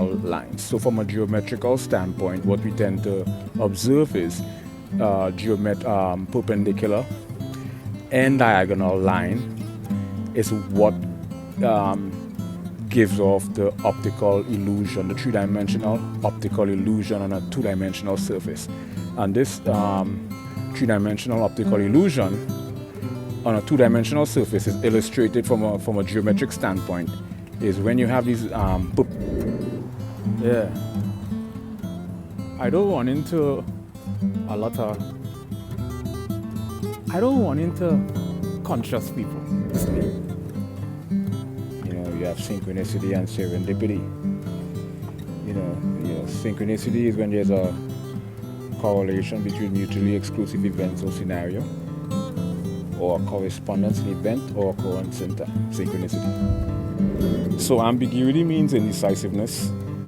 diagonal lines. So from a geometrical standpoint, what we tend to observe is perpendicular and diagonal line is what gives off the optical illusion, the three-dimensional optical illusion on a two-dimensional surface. And this three-dimensional optical illusion on a two-dimensional surface is illustrated from a geometric standpoint is when you have these yeah, I don't want into conscious people. You know, you have synchronicity and serendipity. You know, synchronicity is when there's a correlation between mutually exclusive events or scenario, or a correspondence in event or occurrence center, synchronicity. So ambiguity means indecisiveness.